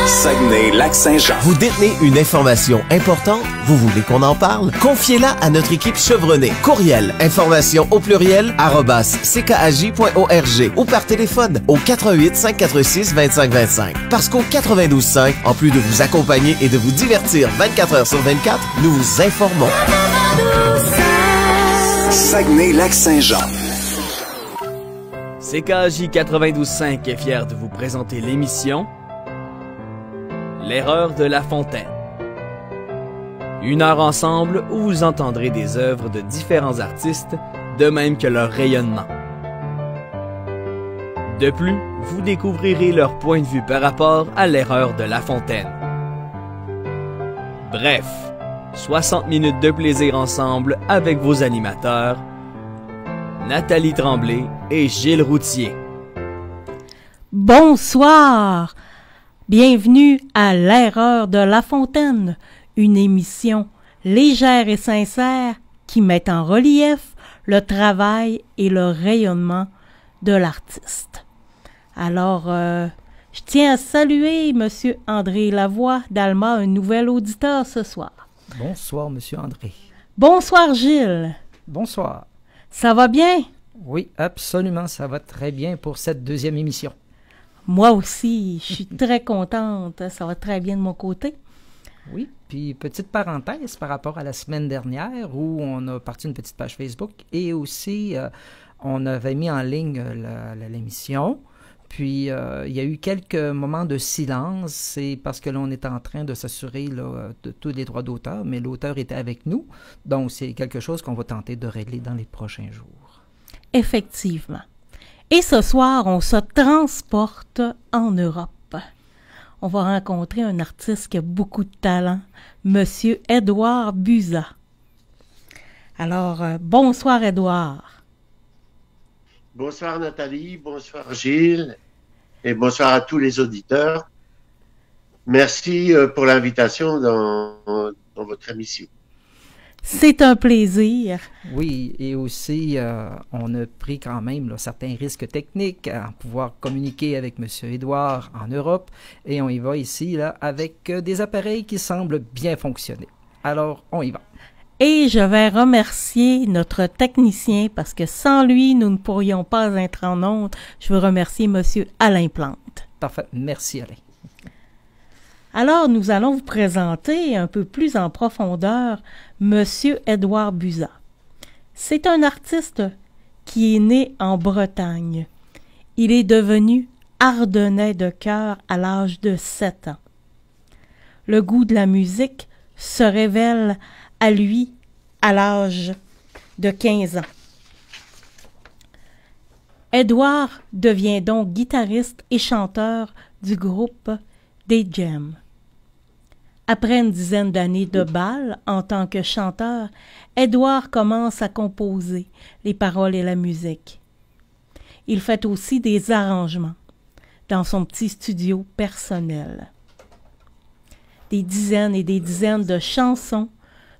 Saguenay-Lac-Saint-Jean. Vous détenez une information importante? Vous voulez qu'on en parle? Confiez-la à notre équipe chevronnée. Courriel, information au pluriel, @ckaj.org ou par téléphone au 88 546 2525. Parce qu'au 92.5, en plus de vous accompagner et de vous divertir 24 heures sur 24, nous vous informons. Saguenay-Lac-Saint-Jean. CKJ 92.5 est fier de vous présenter l'émission L'erreur de La Fontaine. 1 heure ensemble où vous entendrez des œuvres de différents artistes, de même que leur rayonnement. De plus, vous découvrirez leur point de vue par rapport à l'erreur de La Fontaine. Bref, 60 minutes de plaisir ensemble avec vos animateurs, Nathalie Tremblay et Gilles Routier. Bonsoir! Bienvenue à l'erreur de La Fontaine, une émission légère et sincère qui met en relief le travail et le rayonnement de l'artiste. Alors, je tiens à saluer Monsieur André Lavoie d'Alma, un nouvel auditeur ce soir. Bonsoir, Monsieur André. Bonsoir, Gilles. Bonsoir. Ça va bien? Oui, absolument, ça va très bien pour cette deuxième émission. Moi aussi, je suis très contente. Ça va très bien de mon côté. Oui, puis petite parenthèse par rapport à la semaine dernière où on a parti une petite page Facebook et aussi on avait mis en ligne l'émission. Puis il y a eu quelques moments de silence, c'est parce que l'on est en train de s'assurer de tous les droits d'auteur, mais l'auteur était avec nous, donc c'est quelque chose qu'on va tenter de régler dans les prochains jours. Effectivement. Et ce soir, on se transporte en Europe. On va rencontrer un artiste qui a beaucoup de talent, Monsieur Édouard Buza. Alors, bonsoir Édouard. Bonsoir Nathalie, bonsoir Gilles et bonsoir à tous les auditeurs. Merci pour l'invitation dans votre émission. C'est un plaisir. Oui, et aussi, on a pris quand même certains risques techniques à pouvoir communiquer avec M. Édouard en Europe, et on y va ici avec des appareils qui semblent bien fonctionner. Alors, on y va. Et je vais remercier notre technicien parce que sans lui, nous ne pourrions pas être en ondes. Je veux remercier M. Alain Plante. Parfait. Merci, Alain. Alors, nous allons vous présenter un peu plus en profondeur Monsieur Édouard Buza. C'est un artiste qui est né en Bretagne. Il est devenu ardennais de cœur à l'âge de 7 ans. Le goût de la musique se révèle à lui à l'âge de 15 ans. Édouard devient donc guitariste et chanteur du groupe des Gems. Après une dizaine d'années de bal en tant que chanteur, Édouard commence à composer les paroles et la musique. Il fait aussi des arrangements dans son petit studio personnel. Des dizaines et des dizaines de chansons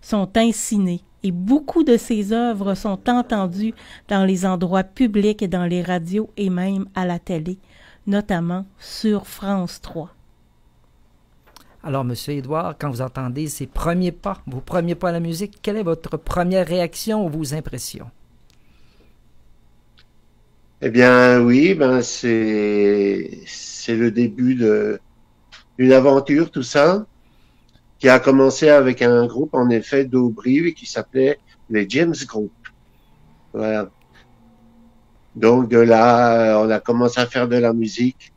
sont insinées et beaucoup de ses œuvres sont entendues dans les endroits publics et dans les radios et même à la télé, notamment sur France 3. Alors, M. Édouard, quand vous entendez ces premiers pas, vos premiers pas à la musique, quelle est votre première réaction ou vos impressions? Eh bien, oui, c'est le début d'une aventure, tout ça, qui a commencé avec un groupe, en effet, d'Aubry, qui s'appelait les James Group. Voilà. Donc, de là, on a commencé à faire de la musique,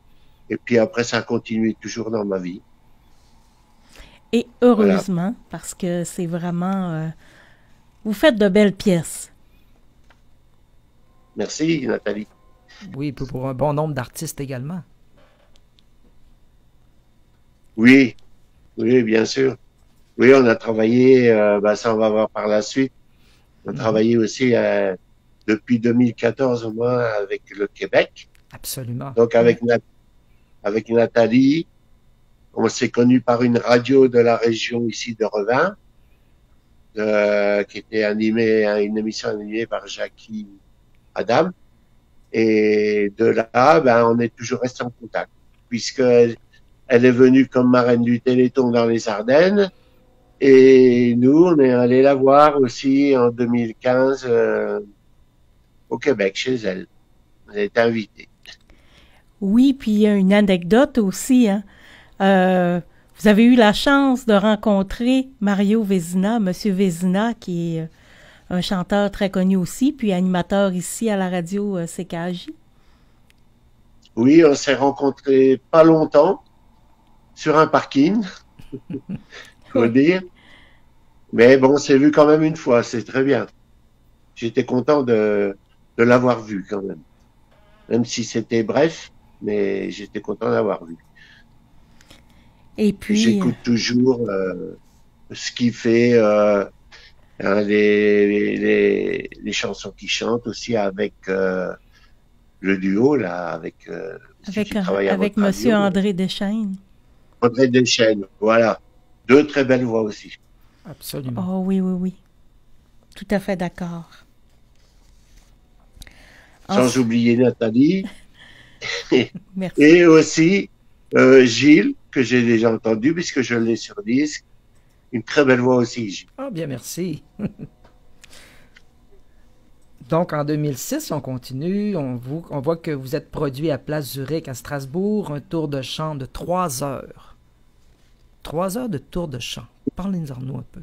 et puis après, ça a continué toujours dans ma vie. Et heureusement, voilà. Parce que c'est vraiment... vous faites de belles pièces. Merci, Nathalie. Oui, pour un bon nombre d'artistes également. Oui, oui, bien sûr. Oui, on a travaillé, ça on va voir par la suite. On a travaillé aussi depuis 2014 au moins avec le Québec. Absolument. Donc avec Nathalie, on s'est connus par une radio de la région ici de Revin, qui était une émission animée par Jackie Adam. Et de là, ben, on est toujours resté en contact, puisque elle est venue comme marraine du Téléthon dans les Ardennes. Et nous, on est allé la voir aussi en 2015 au Québec, chez elle. On a été invités. Oui, puis il y a une anecdote aussi, hein. Vous avez eu la chance de rencontrer Mario Vézina, Monsieur Vézina, qui est un chanteur très connu aussi, puis animateur ici à la radio CKJ. Oui, on s'est rencontrés pas longtemps sur un parking, faut dire. Mais bon, on s'est vu quand même une fois, c'est très bien. J'étais content de l'avoir vu quand même. Même si c'était bref, mais j'étais content d'avoir vu. Et puis... J'écoute toujours ce qu'il fait, hein, les chansons qu'il chante aussi avec le duo, là, avec Monsieur André Deschênes. André Deschênes, voilà. Deux très belles voix aussi. Absolument. Oh oui, oui, oui. Tout à fait d'accord. Sans oublier Nathalie. Merci. Et aussi Gilles, que j'ai déjà entendu, puisque je l'ai sur disque. Une très belle voix aussi, Gilles. Ah, bien, merci. Donc, en 2006, on continue. On voit que vous êtes produit à Place Zurich, à Strasbourg, un tour de chant de 3 heures. 3 heures de tour de chant. Parlez-nous un peu.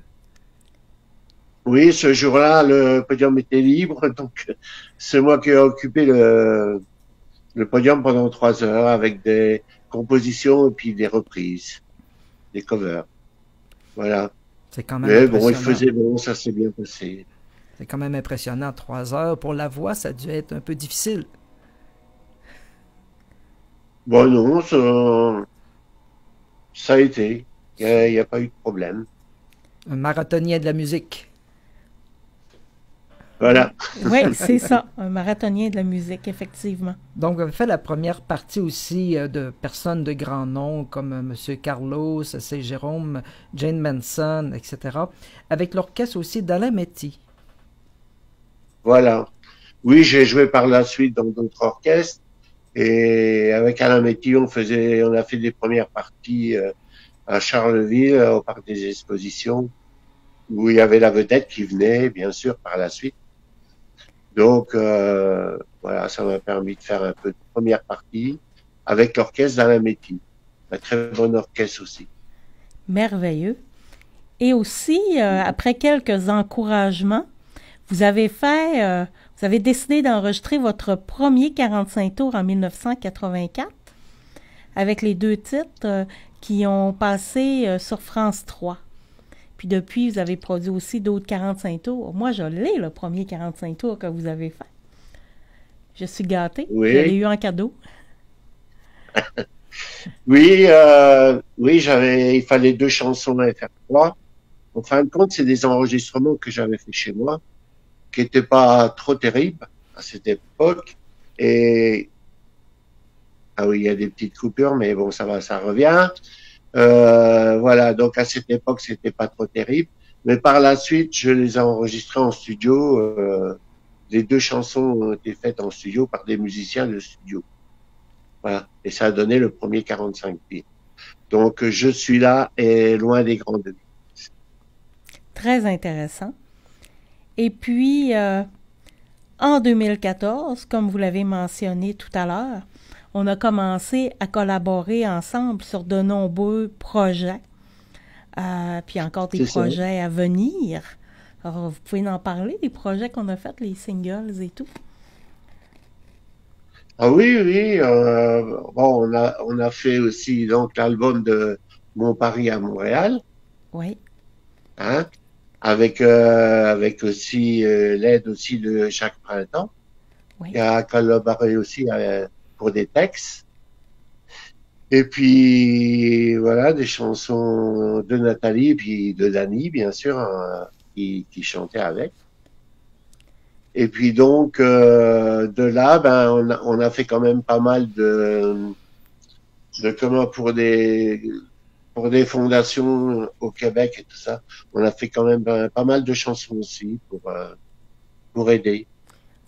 Oui, ce jour-là, le podium était libre, donc c'est moi qui ai occupé le podium pendant 3 heures avec des compositions et puis des reprises, des covers. Voilà. C'est quand même Mais bon, il impressionnant. faisait bon, ça s'est bien passé. C'est quand même impressionnant, 3 heures. Pour la voix, ça a dû être un peu difficile. Bon, non, ça a été. Il n'y a pas eu de problème. Un marathonien de la musique. Voilà. Oui, c'est ça, un marathonien de la musique, effectivement. Donc, vous avez fait la première partie aussi de personnes de grand nom comme M. Carlos, C. Jérôme, Jane Manson, etc. Avec l'orchestre aussi d'Alain Métis. Voilà. Oui, j'ai joué par la suite dans d'autres orchestres. Et avec Alain Métis, on a fait des premières parties à Charleville, au Parc des Expositions, où il y avait la vedette qui venait, bien sûr, par la suite. Donc, voilà, ça m'a permis de faire un peu de première partie avec l'orchestre d'Alain Métis. Un très bon orchestre aussi. Merveilleux. Et aussi, après quelques encouragements, vous avez décidé d'enregistrer votre premier 45 tours en 1984 avec les 2 titres qui ont passé sur France 3. Puis depuis, vous avez produit aussi d'autres 45 tours. Moi, je l'ai, le premier 45 tours que vous avez fait. Je suis gâtée. Oui. Je l'ai eu en cadeau. Oui, il fallait 2 chansons à faire 3. En fin de compte, c'est des enregistrements que j'avais fait chez moi, qui n'étaient pas trop terribles à cette époque. Et, ah oui, il y a des petites coupures, mais bon, ça va, ça revient. Voilà, donc à cette époque, c'était pas trop terrible. Mais par la suite, je les ai enregistrés en studio. Les 2 chansons ont été faites en studio par des musiciens de studio. Voilà, et ça a donné le premier 45 pieds. Donc, je suis là et loin des grandes villes. Très intéressant. Et puis, en 2014, comme vous l'avez mentionné tout à l'heure, on a commencé à collaborer ensemble sur de nombreux projets, puis encore des projets à venir. Alors, vous pouvez en parler, des projets qu'on a faits, les singles et tout? Ah oui, oui. Bon, on a fait aussi donc l'album de Mon Paris à Montréal. Oui. Hein, avec aussi l'aide aussi de Jacques Printemps, oui. Qui a collaboré aussi pour des textes. Et puis voilà, des chansons de Nathalie et puis de Dany, bien sûr, qui chantait avec. Et puis donc de là, ben on a fait quand même pas mal de comment pour des fondations au Québec et tout ça. On a fait quand même pas mal de chansons aussi pour aider.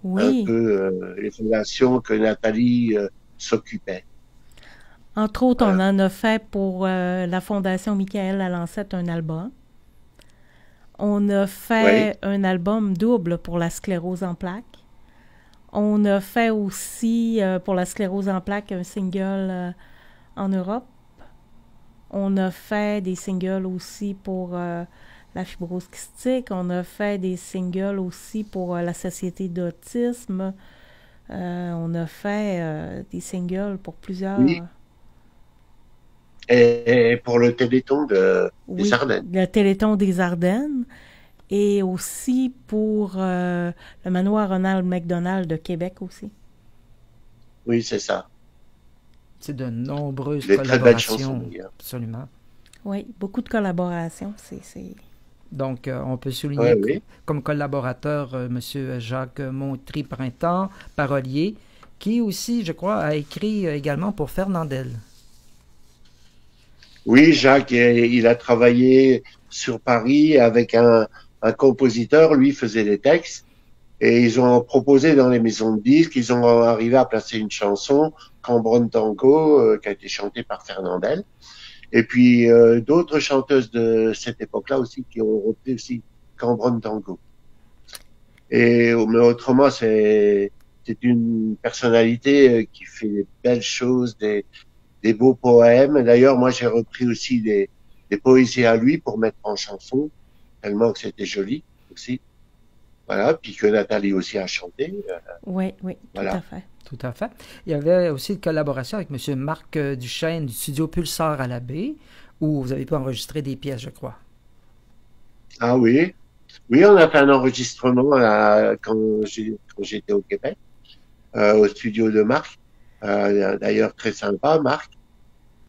Oui. un peu les fondations que Nathalie s'occupait. Entre autres, on Voilà. en a fait pour la Fondation Michael Lalancette un album. On a fait un album double pour la sclérose en plaques. On a fait aussi pour la sclérose en plaques un single en Europe. On a fait des singles aussi pour la fibrose kystique. On a fait des singles aussi pour la Société d'autisme. On a fait des singles pour plusieurs... Oui. Et pour le Téléthon des Ardennes. Le Téléthon des Ardennes. Et aussi pour le manoir Ronald McDonald de Québec aussi. Oui, c'est ça. C'est de nombreuses Des très belles chansons, collaborations. d'ailleurs. Absolument. Oui, beaucoup de collaborations. Donc, on peut souligner Oui. comme collaborateur M. Jacques Montry-Printemps, parolier, qui aussi, je crois, a écrit également pour Fernandel. Oui, Jacques, il a travaillé sur Paris avec un compositeur, lui faisait les textes, et ils ont proposé dans les maisons de disques, ils ont arrivé à placer une chanson, Cambronne Tango, qui a été chantée par Fernandel, et puis d'autres chanteuses de cette époque-là aussi qui ont repris aussi Cambronne Tango. Mais autrement, c'est une personnalité qui fait des belles choses, des beaux poèmes. D'ailleurs, moi, j'ai repris aussi des poésies à lui pour mettre en chanson, tellement que c'était joli aussi. Voilà, puis que Nathalie aussi a chanté. Oui, voilà. Tout à fait. Tout à fait. Il y avait aussi une collaboration avec M. Marc Duchesne du studio Pulsar à la baie, où vous avez pu enregistrer des pièces, je crois. Ah oui. Oui, on a fait un enregistrement quand j'étais au Québec, au studio de Marc. D'ailleurs, très sympa, Marc.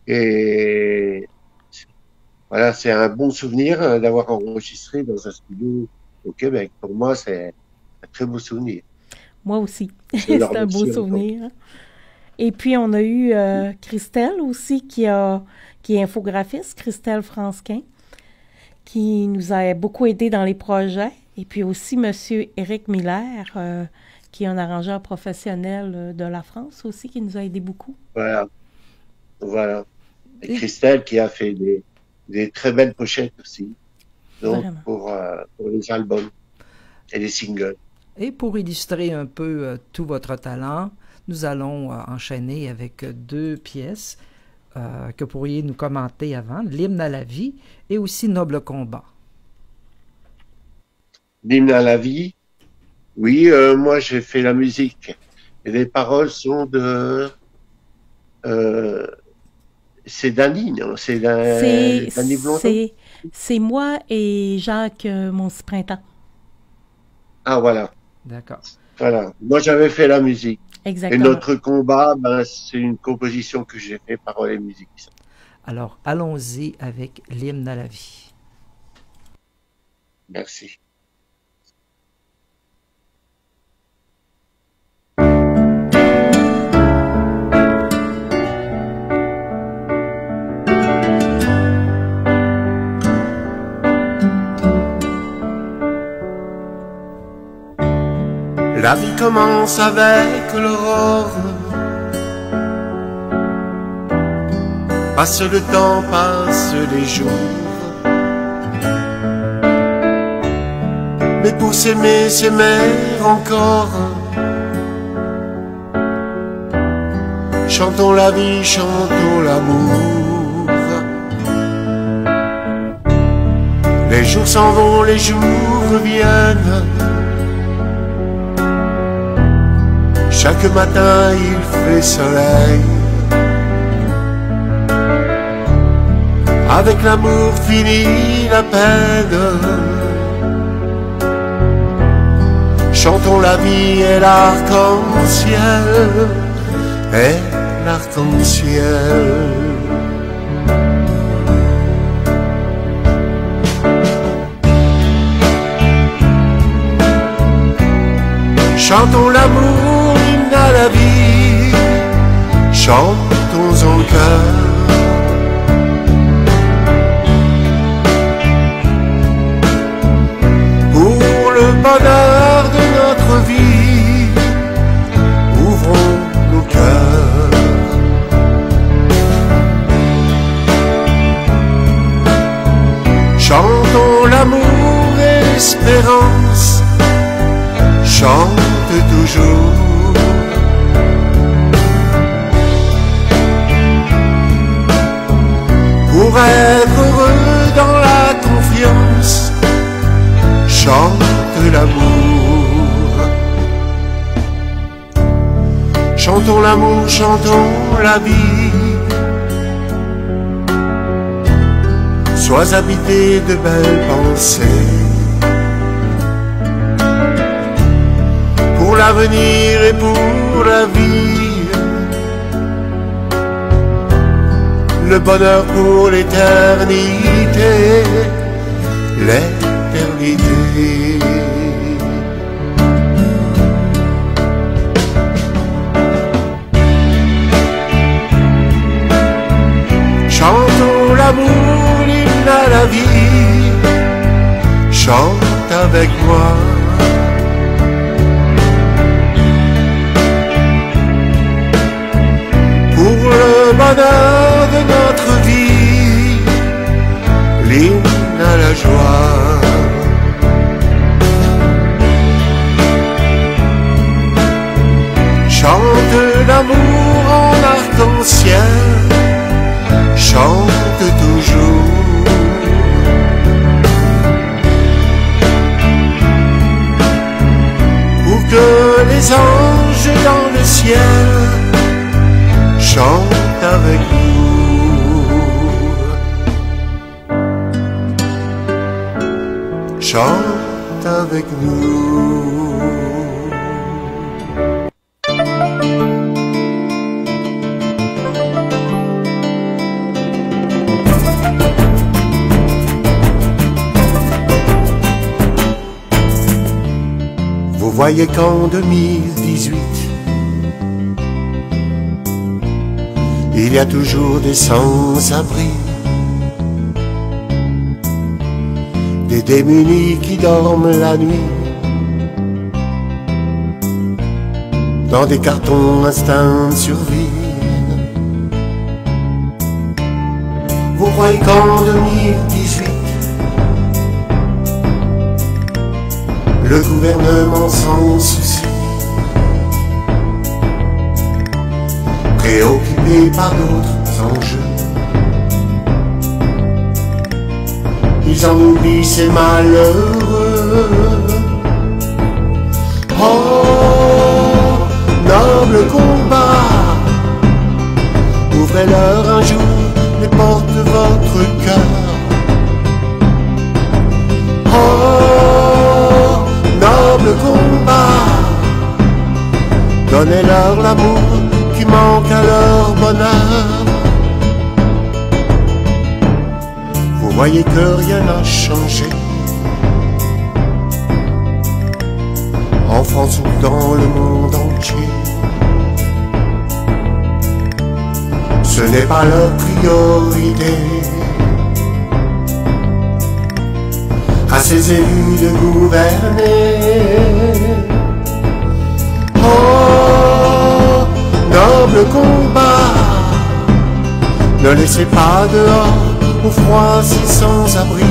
Et voilà, c'est un bon souvenir d'avoir enregistré dans un studio au Québec. Pour moi, c'est un très beau souvenir. Moi aussi. C'est un beau souvenir. Et puis, on a eu Christelle aussi, qui est infographiste, Christelle Fransquin, qui nous a beaucoup aidé dans les projets. Et puis aussi M. Éric Miller, qui est un arrangeur professionnel de la France aussi, qui nous a aidé beaucoup. Voilà. Et Christelle qui a fait des très belles pochettes aussi, donc pour les albums et les singles. Et pour illustrer un peu tout votre talent, nous allons enchaîner avec deux pièces que pourriez nous commenter avant, l'hymne à la vie et aussi Noble combat. L'hymne à la vie, oui, moi j'ai fait la musique et les paroles sont de c'est Dany, non? C'est Dany Blondeau? C'est moi et Jacques Montry-Printemps. Ah, voilà. D'accord. Voilà. Moi, j'avais fait la musique. Exactement. Et notre combat, c'est une composition que j'ai fait paroles et musique. Alors, allons-y avec l'hymne à la vie. Merci. La vie commence avec l'aurore. Passe le temps, passe les jours. Mais pour s'aimer encore. Chantons la vie, chantons l'amour. Les jours s'en vont, les jours reviennent. Chaque matin il fait soleil. Avec l'amour finit la peine. Chantons la vie et l'arc-en-ciel. Et l'arc-en-ciel. Chantons l'amour, l'hymne à la vie, chantons en chœur. Pour le bonheur de notre vie, l'espérance chante toujours. Pour être heureux dans la confiance, chante l'amour. Chantons l'amour, chantons la vie. Sois habité de belles pensées. Pour l'avenir et pour la vie. Le bonheur pour l'éternité, l'éternité. Chantons l'amour, l'hymne à la vie, chante avec moi. Pour le bonheur de notre vie, l'hymne à la joie. Chante l'amour en arc-en-ciel, chante toujours. Pour que les anges dans le ciel chante avec nous, chante avec nous. Vous voyez qu'en 2018, il y a toujours des sans-abri, des démunis qui dorment la nuit, dans des cartons instinct de survie. Vous croyez qu'en 2018, le gouvernement s'en soucie, préoccupé par d'autres enjeux. Ils en oublient ces malheureux. Oh, noble combat, ouvrez-leur un jour les portes de votre cœur. Oh, noble combat, donnez-leur l'amour qui manque à leur bonheur. Vous voyez que rien n'a changé, en France ou dans le monde entier. Ce n'est pas leur priorité. À ces élus de gouverner. Oh, noble combat, ne laissez pas dehors au froid si sans abri.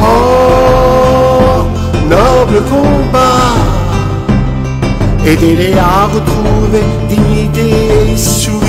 Oh, noble combat, aidez-les à retrouver dignité et sourire.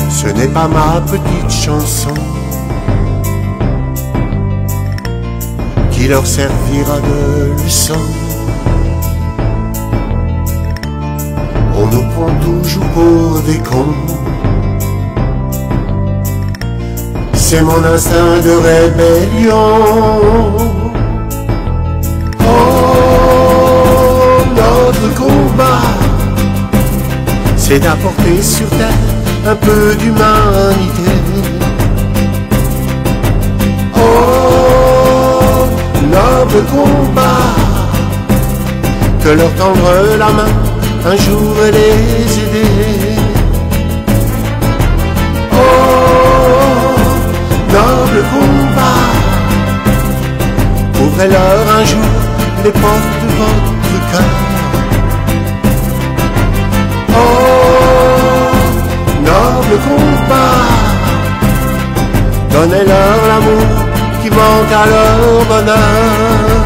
Ce n'est pas ma petite chanson qui leur servira de leçon. On nous prend toujours pour des cons. C'est mon instinct de rébellion. Oh, notre combat, c'est d'apporter sur terre un peu d'humanité. Oh, noble combat, que leur tendre la main un jour et les aider. Oh, noble combat, ouvrez-leur un jour les portes de votre cœur. Oh, noble combat, donnez-leur l'amour qui manque à leur bonheur.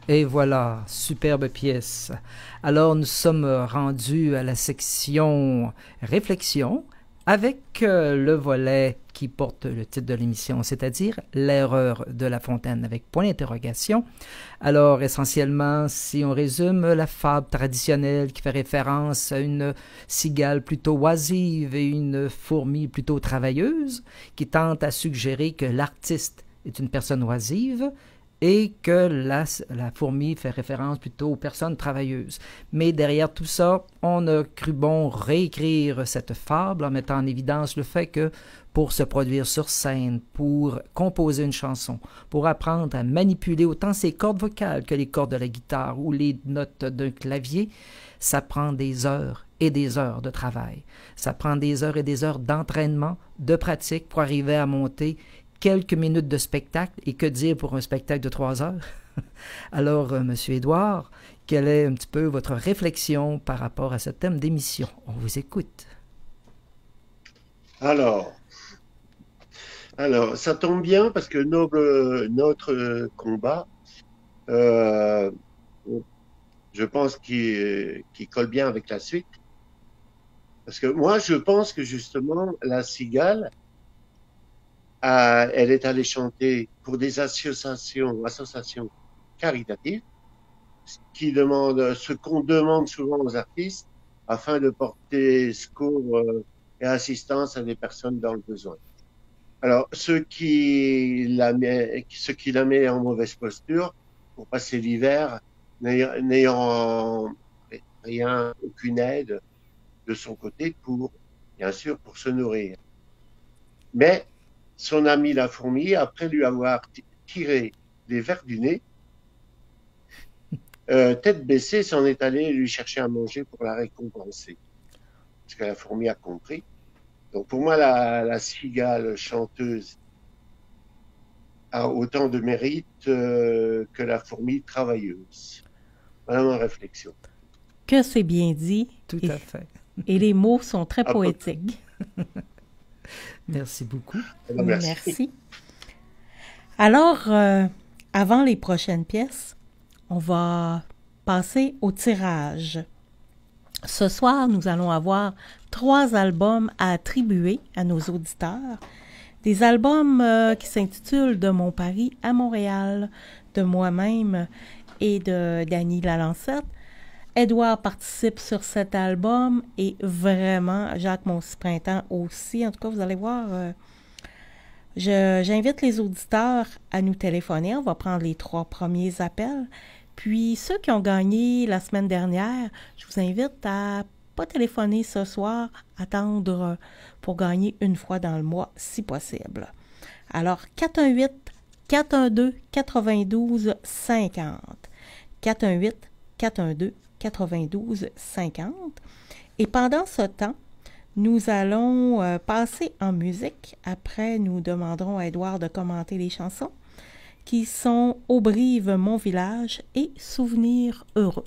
Et voilà, superbe pièce. Alors nous sommes rendus à la section réflexion avec le volet qui porte le titre de l'émission, c'est-à-dire l'erreur de La Fontaine avec point d'interrogation. Alors essentiellement, si on résume la fable traditionnelle qui fait référence à une cigale plutôt oisive et une fourmi plutôt travailleuse, qui tente à suggérer que l'artiste est une personne oisive, et que la fourmi fait référence plutôt aux personnes travailleuses. Mais derrière tout ça, on a cru bon réécrire cette fable en mettant en évidence le fait que pour se produire sur scène, pour composer une chanson, pour apprendre à manipuler autant ses cordes vocales que les cordes de la guitare ou les notes d'un clavier, ça prend des heures et des heures de travail. Ça prend des heures et des heures d'entraînement, de pratique pour arriver à monter quelques minutes de spectacle, et que dire pour un spectacle de 3 heures? Alors, Monsieur Édouard, quelle est un petit peu votre réflexion par rapport à ce thème d'émission? On vous écoute. Alors, ça tombe bien parce que notre combat, je pense qu'il colle bien avec la suite. Parce que moi, je pense que justement, la cigale, elle est allée chanter pour des associations caritatives, ce qu'on demande souvent aux artistes afin de porter secours et assistance à des personnes dans le besoin. Alors, ce qui la met en mauvaise posture pour passer l'hiver, n'ayant rien, aucune aide de son côté pour, bien sûr, pour se nourrir. Mais son ami la fourmi, après lui avoir tiré les vers du nez, tête baissée, s'en est allé lui chercher à manger pour la récompenser. Parce que la fourmi a compris. Donc pour moi, la cigale chanteuse a autant de mérite que la fourmi travailleuse. Voilà ma réflexion. Que c'est bien dit. Tout à fait. Et les mots sont très poétiques. Merci beaucoup. Merci. Alors, avant les prochaines pièces, on va passer au tirage. Ce soir, nous allons avoir 3 albums à attribuer à nos auditeurs. Des albums qui s'intitulent « De mon Paris à Montréal », de moi-même et de Dany Lalancette. Édouard participe sur cet album et vraiment, Jacques Moncy-Printemps aussi. En tout cas, vous allez voir, j'invite les auditeurs à nous téléphoner. On va prendre les 3 premiers appels. Puis, ceux qui ont gagné la semaine dernière, je vous invite à pas téléphoner ce soir, attendre pour gagner une fois dans le mois, si possible. Alors, 418-412-92-50. 418-412-92-50. Et pendant ce temps, nous allons passer en musique. Après, nous demanderons à Édouard de commenter les chansons qui sont « Au Brive, mon village » et « Souvenirs heureux ».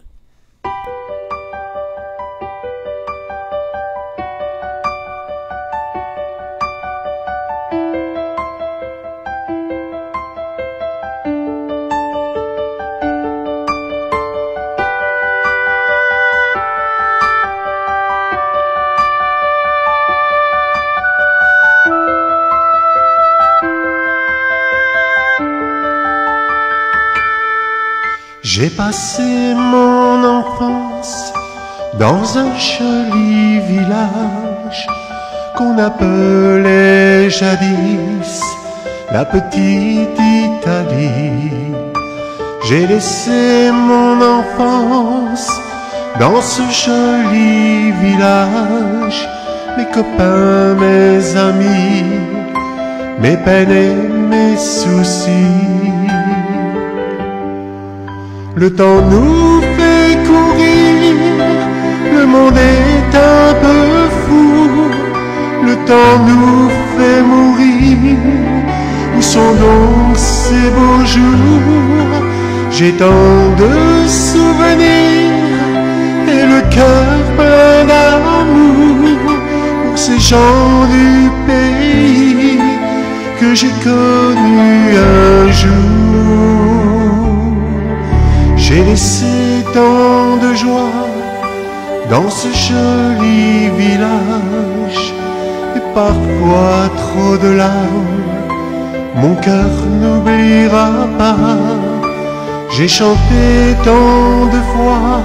J'ai passé mon enfance dans un joli village qu'on appelait jadis la petite Italie. J'ai laissé mon enfance dans ce joli village, mes copains, mes amis, mes peines et mes soucis. Le temps nous fait courir, le monde est un peu fou, le temps nous fait mourir. Où sont donc ces beaux jours? J'ai tant de souvenirs et le cœur plein d'amour pour ces gens du pays que j'ai connus un jour. J'ai laissé tant de joie dans ce joli village et parfois trop de larmes. Mon cœur n'oubliera pas. J'ai chanté tant de fois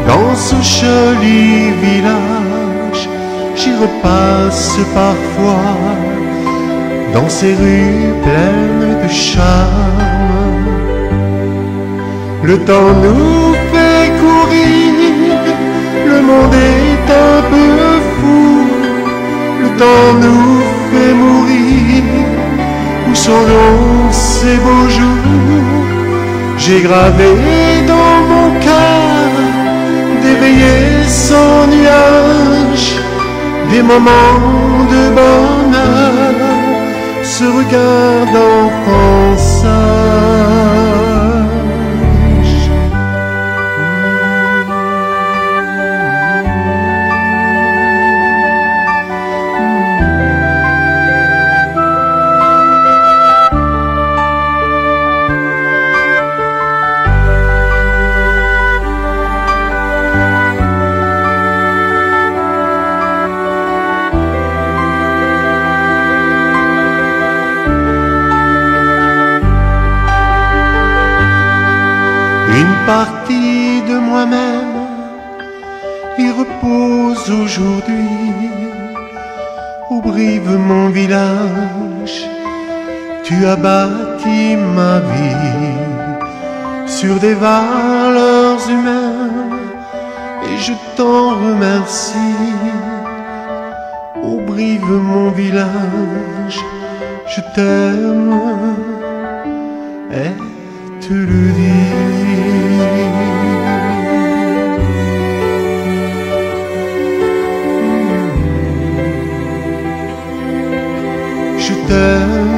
dans ce joli village. J'y repasse parfois dans ces rues pleines de charme. Le temps nous fait courir, le monde est un peu fou, le temps nous fait mourir. Où sont donc ces beaux jours? J'ai gravé dans mon cœur des veillées sans nuages, des moments de bonheur, ce regard d'enfant sage. Une partie de moi-même y repose aujourd'hui. Où brive mon village, tu as bâti ma vie sur des valeurs humaines et je t'en remercie. Où brive mon village, je t'aime et te le dis. Je t'aime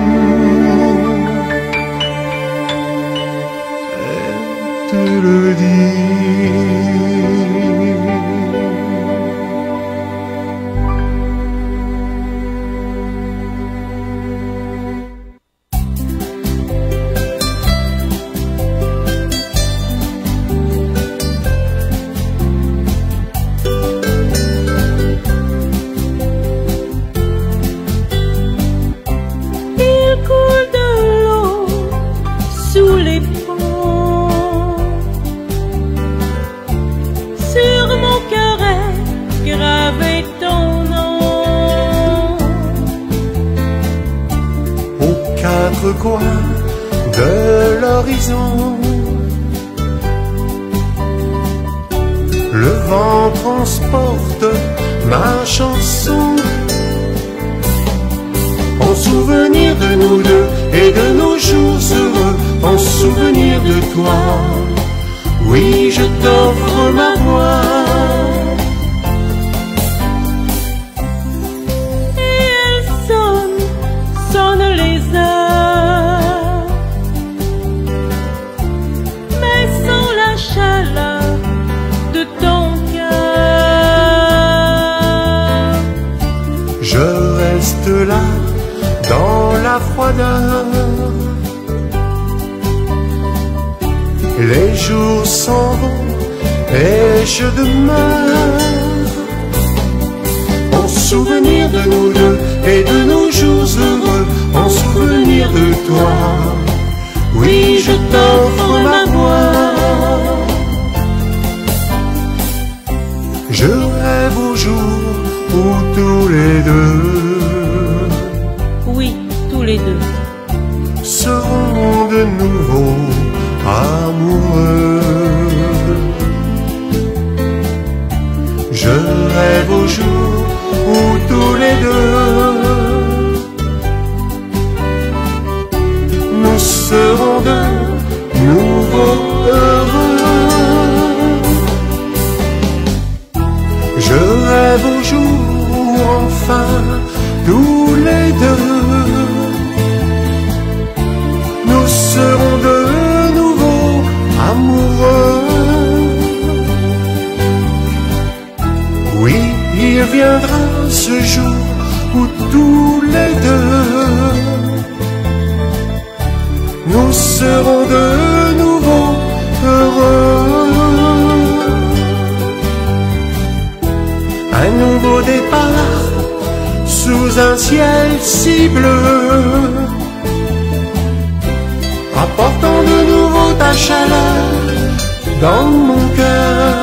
et te le dis. Coin de l'horizon, le vent transporte ma chanson en souvenir de nous deux et de nos jours heureux, en souvenir de toi. Oui, je t'offre ma voix. Et elle sonne les heures, mais sans la chaleur de ton cœur. Je reste là dans la froideur. Les jours s'en vont et je demeure en souvenir de nous deux et de nos jours heureux, en souvenir de toi. Oui, je t'offre ma voix. Je rêve au jour où tous les deux, oui, tous les deux, seront de nouveau amoureux. nouveau heureux. Je rêve au jour enfin tous les deux nous serons de nouveau amoureux. Oui, il viendra ce jour où tous les deux nous serons de nouveau heureux. Un nouveau départ sous un ciel si bleu, apportant de nouveau ta chaleur dans mon cœur,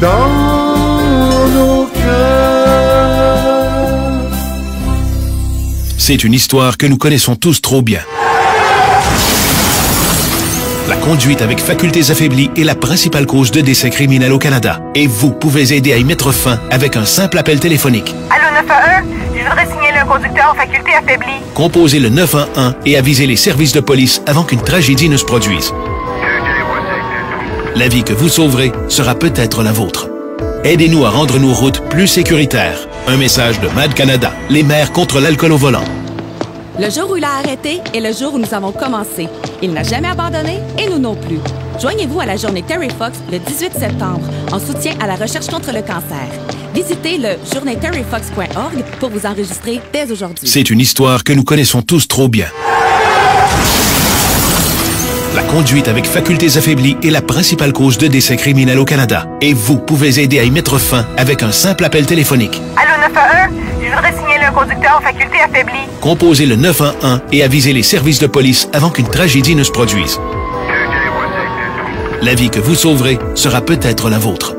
dans nos cœurs. C'est une histoire que nous connaissons tous trop bien. La conduite avec facultés affaiblies est la principale cause de décès criminels au Canada. Et vous pouvez aider à y mettre fin avec un simple appel téléphonique. Allô 911, je voudrais signaler un conducteur aux facultés affaiblies. Composez le 911 et avisez les services de police avant qu'une tragédie ne se produise. La vie que vous sauverez sera peut-être la vôtre. Aidez-nous à rendre nos routes plus sécuritaires. Un message de MAD Canada, les maires contre l'alcool au volant. Le jour où il a arrêté est le jour où nous avons commencé. Il n'a jamais abandonné et nous non plus. Joignez-vous à la journée Terry Fox le 18 septembre en soutien à la recherche contre le cancer. Visitez le journéeterryfox.org pour vous enregistrer dès aujourd'hui. C'est une histoire que nous connaissons tous trop bien. La conduite avec facultés affaiblies est la principale cause de décès criminels au Canada. Et vous pouvez aider à y mettre fin avec un simple appel téléphonique. Allô 911, je voudrais signaler un conducteur aux facultés affaiblies. Composez le 911 et avisez les services de police avant qu'une tragédie ne se produise. La vie que vous sauverez sera peut-être la vôtre.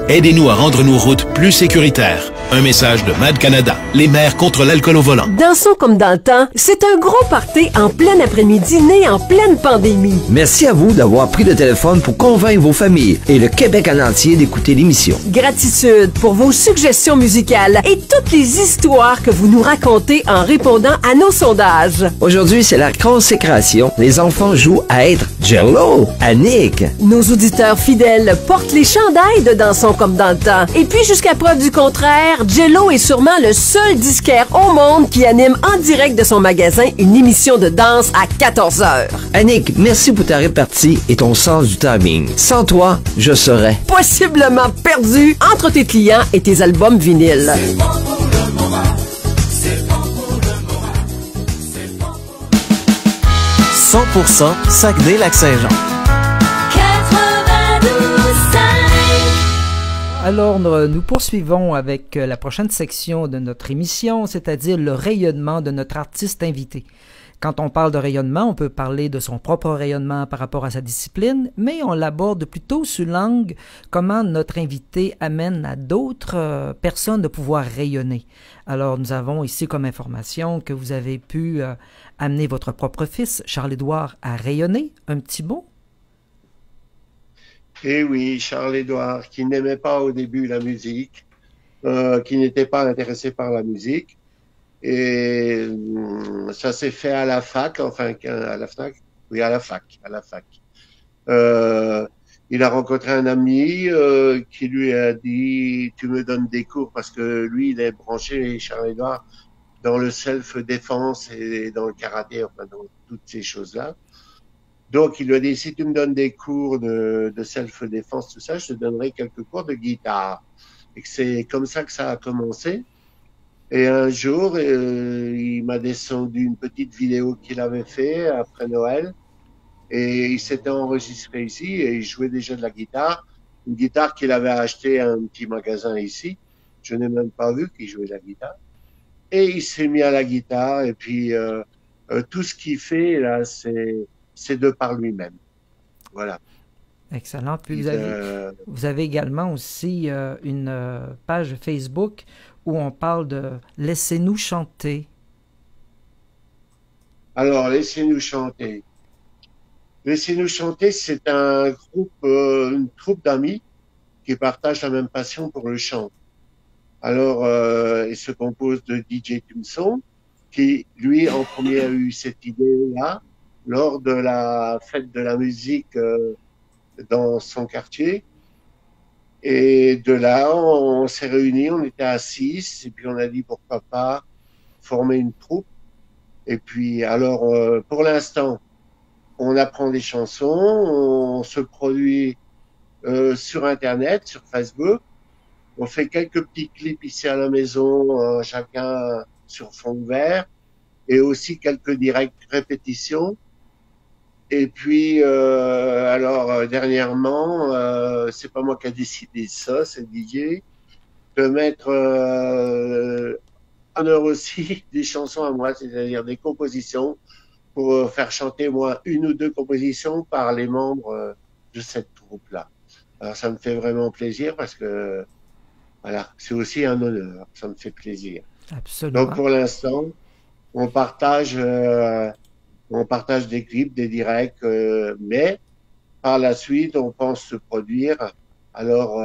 Aidez-nous à rendre nos routes plus sécuritaires. Un message de MAD Canada, les maires contre l'alcool au volant. Dansons comme dans le temps, c'est un gros party en plein après-midi né en pleine pandémie. Merci à vous d'avoir pris le téléphone pour convaincre vos familles et le Québec en entier d'écouter l'émission. Gratitude pour vos suggestions musicales et toutes les histoires que vous nous racontez en répondant à nos sondages. Aujourd'hui, c'est la consécration. Les enfants jouent à être Jello, Annick. Nos auditeurs fidèles portent les chandails de Dansons comme dans le temps. Et puis, jusqu'à preuve du contraire, Jello est sûrement le seul disquaire au monde qui anime en direct de son magasin une émission de danse à 14h. Annick, merci pour ta répartie et ton sens du timing. Sans toi, je serais possiblement perdu entre tes clients et tes albums vinyles. 100% Saguenay-Lac-Saint-Jean. Alors, nous poursuivons avec la prochaine section de notre émission, c'est-à-dire le rayonnement de notre artiste invité. Quand on parle de rayonnement, on peut parler de son propre rayonnement par rapport à sa discipline, mais on l'aborde plutôt sous l'angle comment notre invité amène à d'autres personnes de pouvoir rayonner. Alors, nous avons ici comme information que vous avez pu amener votre propre fils, Charles-Édouard, à rayonner. Un petit mot? Eh oui, Charles-Édouard, qui n'aimait pas au début la musique, qui n'était pas intéressé par la musique. Et ça s'est fait à la fac, enfin, à la FNAC, oui, à la fac. Il a rencontré un ami qui lui a dit « Tu me donnes des cours » parce que lui, il est branché, Charles-Édouard, dans le self-défense et dans le karaté, enfin, dans toutes ces choses-là. Donc, il lui a dit, si tu me donnes des cours de self-défense, tout ça, je te donnerai quelques cours de guitare. Et c'est comme ça que ça a commencé. Et un jour, il m'a descendu une petite vidéo qu'il avait fait après Noël. Et il s'était enregistré ici et il jouait déjà de la guitare. Une guitare qu'il avait achetée à un petit magasin ici. Je n'ai même pas vu qu'il jouait de la guitare. Et il s'est mis à la guitare et puis tout ce qu'il fait là, c'est de par lui-même. Voilà. Excellent. Puis vous avez également aussi une page Facebook où on parle de « Laissez-nous chanter ». Alors, Laissez-nous chanter. Laissez-nous chanter, c'est un groupe, une troupe d'amis qui partagent la même passion pour le chant. Alors, il se compose de DJ Tumson, qui, lui, en premier a eu cette idée-là, lors de la fête de la musique dans son quartier. Et de là, on s'est réunis, on était à 6, et puis on a dit pourquoi pas former une troupe. Et puis alors, pour l'instant, on apprend des chansons, on se produit sur Internet, sur Facebook. On fait quelques petits clips ici à la maison, chacun sur fond vert, et aussi quelques directs répétitions. Et puis, dernièrement, c'est pas moi qui a décidé ça, c'est DJ, de mettre en œuvre aussi des chansons à moi, c'est-à-dire des compositions, pour faire chanter moi 1 ou 2 compositions par les membres de cette troupe-là. Alors ça me fait vraiment plaisir parce que voilà, c'est aussi un honneur, ça me fait plaisir. Absolument. Donc pour l'instant, on partage des clips, des directs, mais par la suite, on pense se produire. Alors,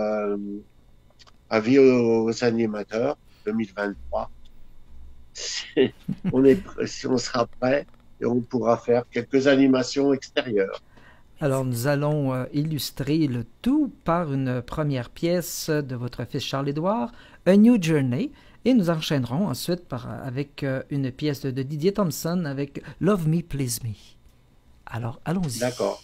avis aux animateurs 2023, si on sera prêt et on pourra faire quelques animations extérieures. Alors, nous allons illustrer le tout par une première pièce de votre fils Charles-Édouard, A New Journey, et nous enchaînerons ensuite avec une pièce de Didier Thompson avec Love Me, Please Me. Alors, allons-y. D'accord.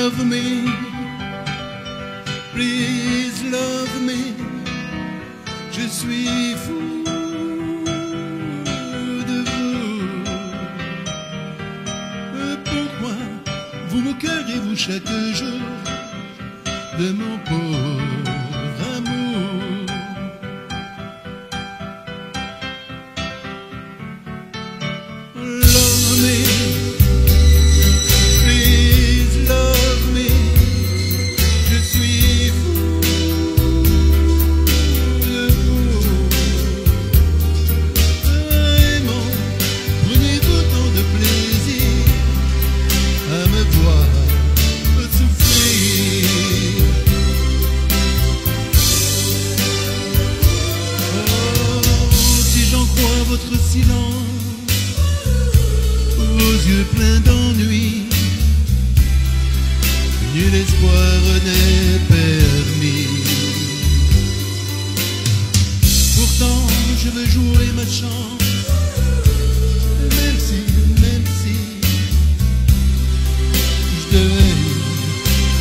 love me, please love me. Je suis fou de vous. Pourquoi vous moquerez-vous chaque jour de mon pauvre amour? Love me, please love me. Je suis fou de vous. Vraiment, prenez autant de plaisir à me voir souffrir. Oh, si j'en crois votre silence, vos yeux pleins d'ennui, nul espoir n'est permis. Pourtant je veux jouer ma chance, même si je devais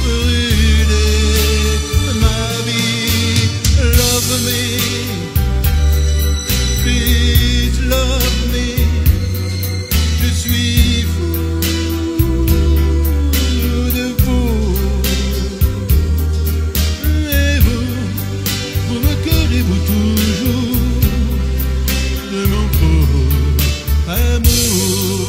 brûler ma vie. Love me, please love me. Je suis fou de vous. Et vous moquerez-vous toujours de mon pauvre amour?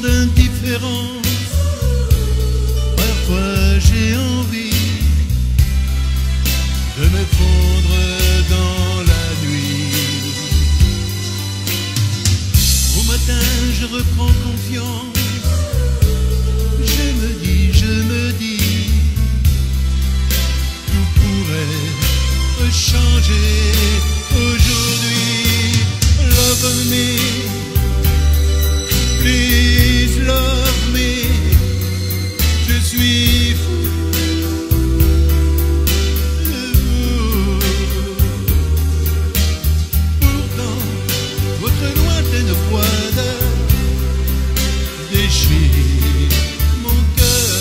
D'indifférence, parfois j'ai envie de me fondre dans la nuit. Au matin je reprends confiance, je me dis, tout pourrait changer aujourd'hui. Love me, please love me. Je suis fou de vous. Pourtant, votre lointaine froideur déchire mon cœur.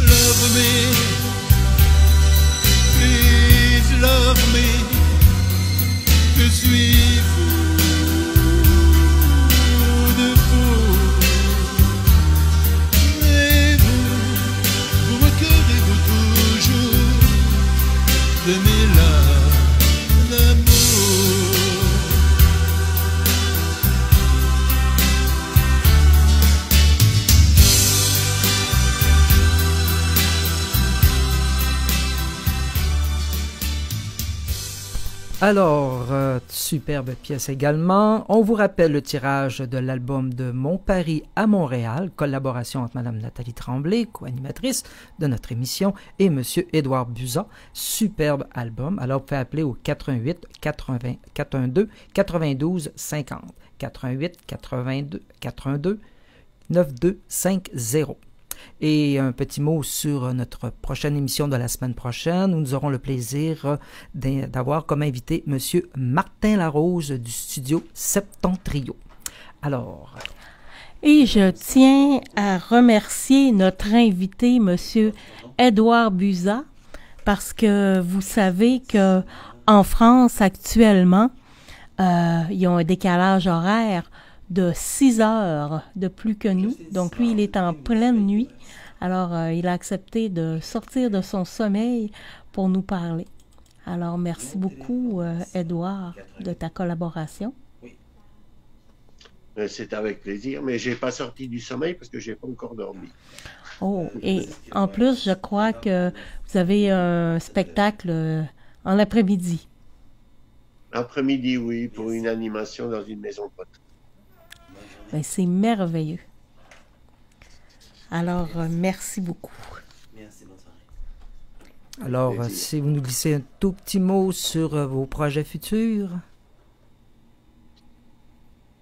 Love me, please love me. Je suis fou de vous. Et vous moquerez-vous toujours de mes larmes d'amour? Alors, superbe pièce également. On vous rappelle le tirage de l'album de Mon Paris à Montréal, collaboration entre Mme Nathalie Tremblay, co-animatrice de notre émission, et M. Édouard Buzat. Superbe album. Alors, vous pouvez appeler au 88 80 412 92 50. 88 82 412 9250. Et un petit mot sur notre prochaine émission de la semaine prochaine, où nous aurons le plaisir d'avoir comme invité M. Martin Larose du studio Septentrio. Alors... Et je tiens à remercier notre invité, M. Édouard Buzat, parce que vous savez que en France actuellement, ils ont un décalage horaire de 6 heures de plus que nous. Donc lui, il est en pleine nuit. Alors, il a accepté de sortir de son sommeil pour nous parler. Alors, merci beaucoup, Édouard, de ta collaboration. C'est avec plaisir, mais j'ai pas sorti du sommeil parce que j'ai pas encore dormi. Oh, et en plus, je crois que vous avez un spectacle en après-midi. Après-midi, oui, pour une animation dans une maison de retraite. Ben, c'est merveilleux. Alors, merci beaucoup. Merci, bonne soirée. Alors, si vous nous glissez un tout petit mot sur vos projets futurs.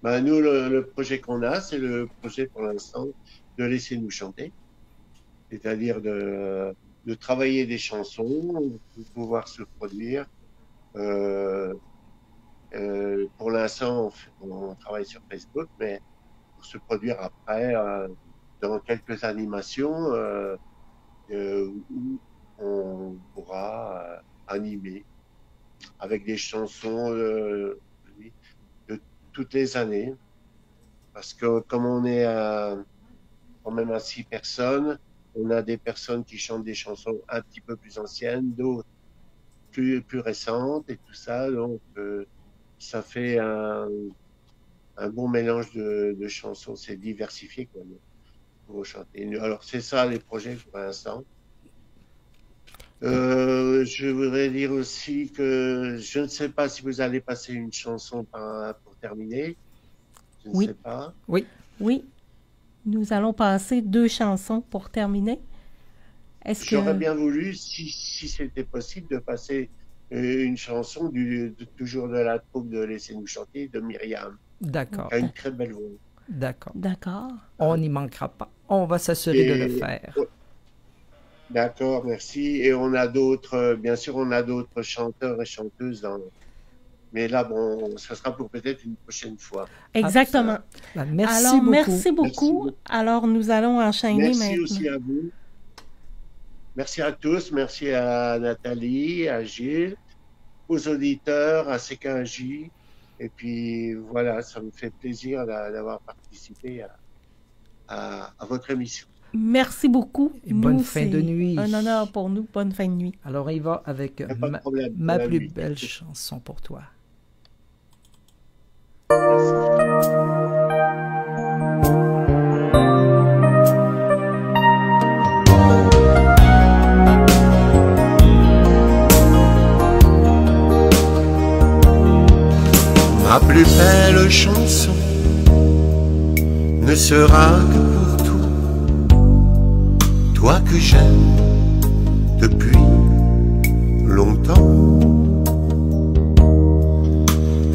Ben, nous, le projet qu'on a, c'est le projet pour l'instant de laisser nous chanter. C'est-à-dire de travailler des chansons, de pouvoir se produire. Pour l'instant, on travaille sur Facebook, mais pour se produire après dans quelques animations où on pourra animer avec des chansons de toutes les années. Parce que comme on est quand même à 6 personnes, on a des personnes qui chantent des chansons un petit peu plus anciennes, d'autres plus récentes et tout ça. Donc, ça fait un bon mélange de chansons. C'est diversifié, quoi, pour chanter. Alors, c'est ça les projets pour l'instant. Je voudrais dire aussi que je ne sais pas si vous allez passer une chanson pour terminer. Je ne sais pas. Oui. Oui. Nous allons passer 2 chansons pour terminer. J'aurais bien voulu, si c'était possible, de passer une chanson toujours de la troupe de Laissez-nous chanter, de Myriam. D'accord. Qui a une très belle voix. D'accord. D'accord. On n'y manquera pas. On va s'assurer de le faire. D'accord, merci. Et on a d'autres, bien sûr, on a d'autres chanteurs et chanteuses mais là, bon, ça sera pour peut-être une prochaine fois. Exactement. Merci Alors, beaucoup. merci beaucoup. Alors, nous allons enchaîner maintenant. Merci aussi à vous. Merci à tous. Merci à Nathalie, à Gilles, aux auditeurs, à CKJ. Et puis, voilà, ça me fait plaisir d'avoir participé à votre émission. Merci beaucoup. Et bonne fin de nuit. Un honneur pour nous. Bonne fin de nuit. Alors, on y va avec ma plus belle chanson pour toi. Ma plus belle chanson ne sera que pour toi que j'aime depuis longtemps.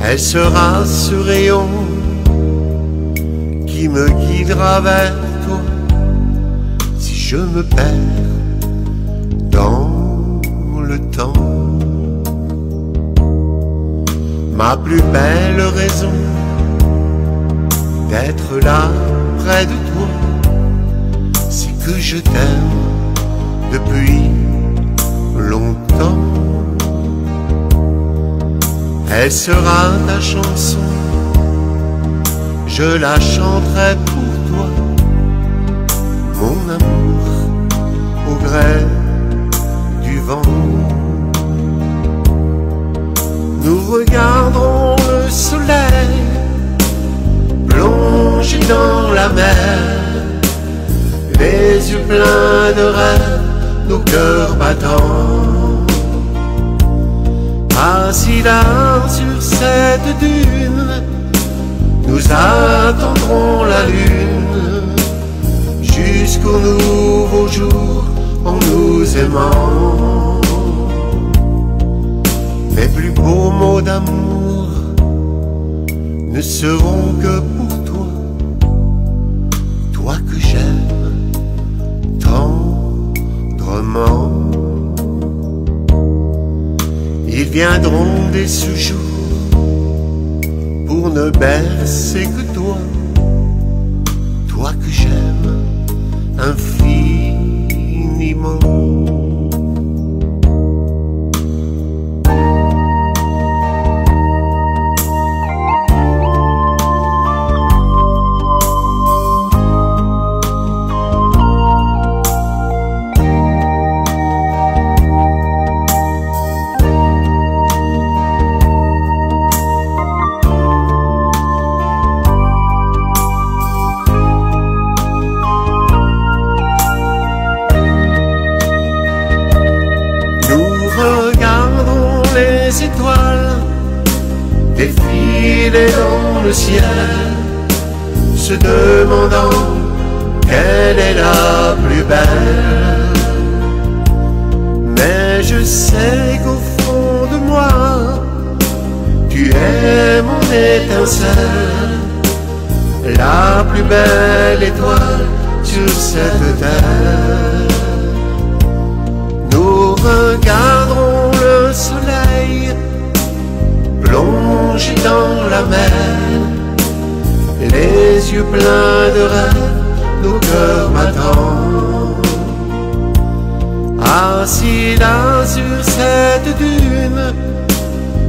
Elle sera ce rayon qui me guidera vers toi si je me perds dans le temps. Ma plus belle raison d'être là près de toi, c'est que je t'aime depuis longtemps. Elle sera ta chanson, je la chanterai pour toi, mon amour, au gré du vent. Nous regarderons le soleil plonger dans la mer, les yeux pleins de rêves, nos cœurs battants. Assis là sur cette dune, nous attendrons la lune jusqu'au nouveau jour en nous aimant. Mes plus beaux mots d'amour ne seront que pour toi, toi que j'aime tendrement. Ils viendront dès ce jour pour ne bercer que toi, toi que j'aime infiniment. défiler dans le ciel, se demandant quelle est la plus belle. Mais je sais qu'au fond de moi, tu es mon étincelle, la plus belle étoile sur cette terre. Nous regarderons le soleil plongé dans la mer, les yeux pleins de rêve, nos cœurs battants. Assis là sur cette dune,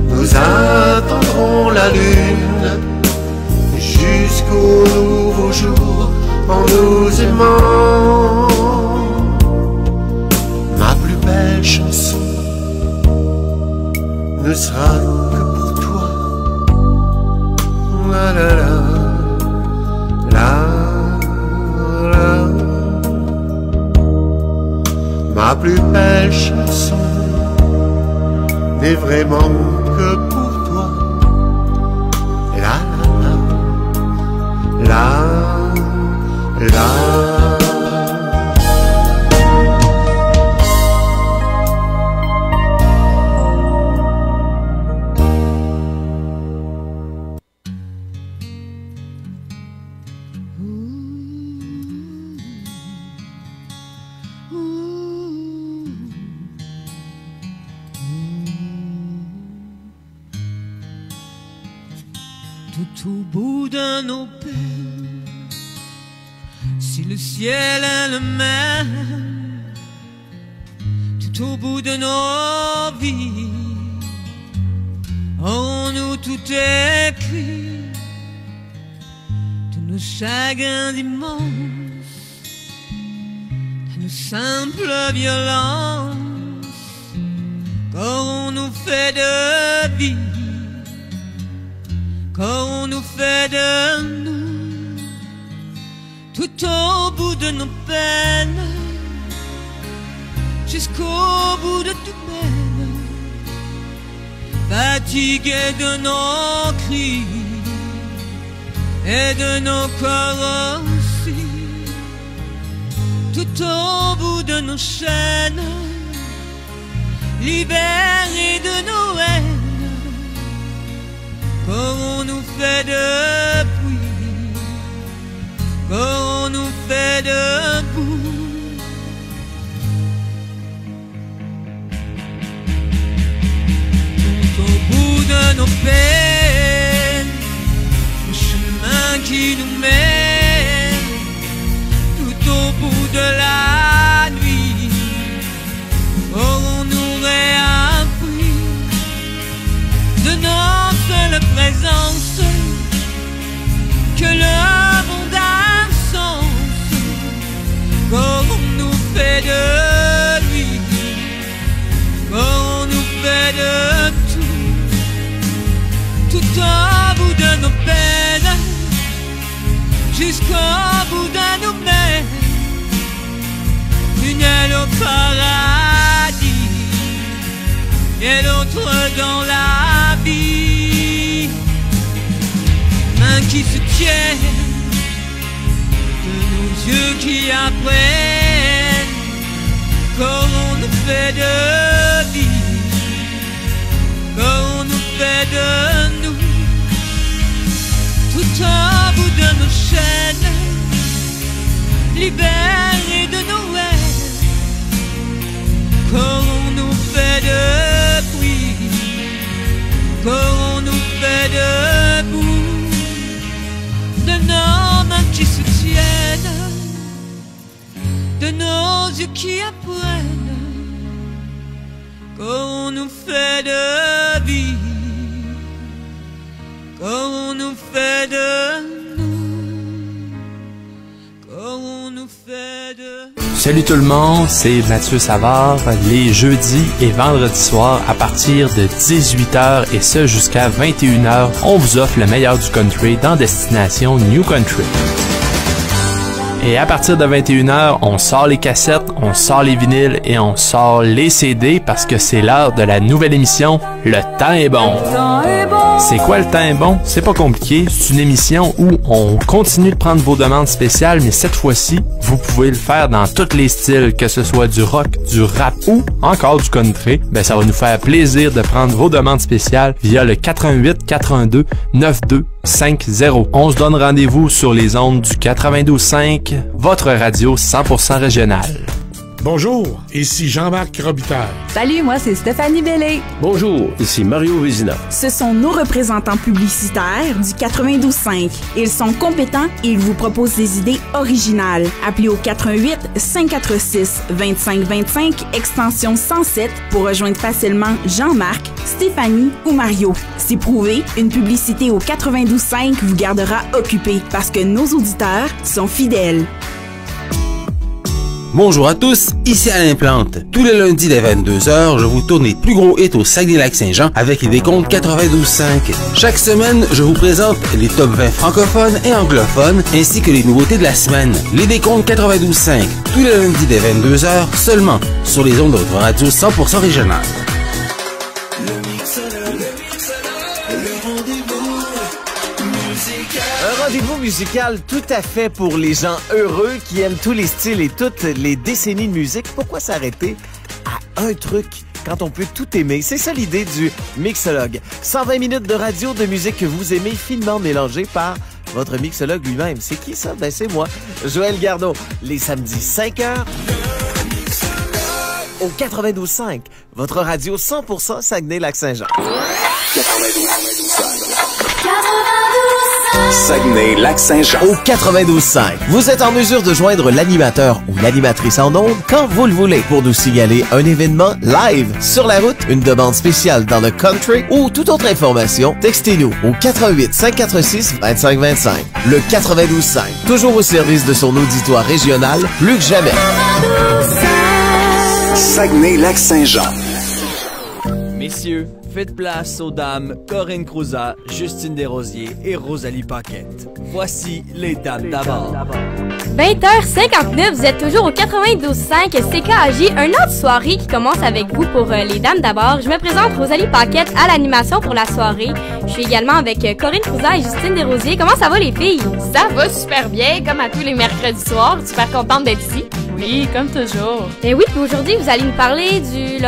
nous attendrons la lune jusqu'au nouveau jour en nous aimant. Ma plus belle chanson ne sera que pour toi. La la la, la la. Ma plus belle chanson n'est vraiment que pour toi. La la la, la la. Tout au bout de nos peines, si le ciel est le même, tout au bout de nos vies, aurons-nous tout écrit de nos chagrins immenses, de nos simples violences, qu'aurons-nous fait de vie? Qu'aurons-nous fait de nous? Tout au bout de nos peines, jusqu'au bout de tout peine, fatigués de nos cris et de nos corps aussi, tout au bout de nos chaînes, libérés de nos haines. Qu'aurons-nous fait depuis? Qu'aurons-nous fait debout? Tout au bout de nos peines, le chemin qui nous mène, tout au bout de la nuit, aurons-nous réappris de notre seule présence que l'abondance sens? Qu'aurons-nous fait de lui? Qu'aurons-nous fait de tout? Tout au bout de nos peines, jusqu'au bout de nous-mêmes, une aile au paradis et l'autre dans la vie. Mains qui se tiennent, de nos yeux qui apprennent, qu'aurons-nous fait de vie? Qu'aurons-nous fait de nous? Tout au bout de nos chaînes, libérés de nos haines, qu'aurons-nous fait depuis? Qu'aurons-nous fait debout de nos mains qui se tiennent, de nos yeux qui apprennent? Qu'aurons-nous fait de vie? Qu'aurons-nous fait de nous? Qu'aurons-nous fait de... Salut tout le monde, c'est Mathieu Savard. Les jeudis et vendredis soirs à partir de 18h et ce jusqu'à 21h, on vous offre le meilleur du country dans Destination New Country. Et à partir de 21h, on sort les cassettes, on sort les vinyles et on sort les CD parce que c'est l'heure de la nouvelle émission Le temps est bon. C'est quoi Le temps est bon? C'est pas compliqué, c'est une émission où on continue de prendre vos demandes spéciales, mais cette fois-ci, vous pouvez le faire dans tous les styles, que ce soit du rock, du rap ou encore du country. Ben, ça va nous faire plaisir de prendre vos demandes spéciales via le 88 412 9250. On se donne rendez-vous sur les ondes du 92.5, votre radio 100% régionale. Bonjour, ici Jean-Marc Robitaille. Salut, moi c'est Stéphanie Bellé. Bonjour, ici Mario Vézina. Ce sont nos représentants publicitaires du 92.5. Ils sont compétents et ils vous proposent des idées originales. Appelez au 88 546 2525 extension 107 pour rejoindre facilement Jean-Marc, Stéphanie ou Mario. C'est prouvé, une publicité au 92.5 vous gardera occupé parce que nos auditeurs sont fidèles. Bonjour à tous, ici Alain Plante. Tous les lundis dès 22h, je vous tourne les plus gros hits au Saguenay-Lac-Saint-Jean avec les décomptes 92.5. Chaque semaine, je vous présente les top 20 francophones et anglophones ainsi que les nouveautés de la semaine. Les décomptes 92.5, tous les lundis dès 22h, seulement sur les ondes de votre radio 100% régionale. Un rendez-vous musical tout à fait pour les gens heureux qui aiment tous les styles et toutes les décennies de musique. Pourquoi s'arrêter à un truc quand on peut tout aimer? C'est ça l'idée du Mixologue. 120 minutes de radio de musique que vous aimez, finement mélangée par votre mixologue lui-même. C'est qui ça? Ben c'est moi, Joël Garneau. Les samedis 5h au 92.5, votre radio 100% Saguenay-Lac-Saint-Jean. Saguenay-Lac-Saint-Jean. Au 92.5. Vous êtes en mesure de joindre l'animateur ou l'animatrice en ondes quand vous le voulez pour nous signaler un événement live sur la route, une demande spéciale dans le country ou toute autre information. Textez-nous au 88 546 2525. Le 92.5. Toujours au service de son auditoire régional, plus que jamais. Saguenay-Lac-Saint-Jean. Messieurs, faites place aux dames Corinne Crouzat, Justine Desrosiers et Rosalie Paquette. Voici les dames d'abord. 20h59, vous êtes toujours au 92.5 CKAJ, une autre soirée qui commence avec vous pour les dames d'abord. Je me présente Rosalie Paquette à l'animation pour la soirée. Je suis également avec Corinne Crouzat et Justine Desrosiers. Comment ça va les filles? Ça va super bien, comme à tous les mercredis soirs. Super contente d'être ici. Oui, comme toujours. Et oui, puis aujourd'hui, vous allez nous parler du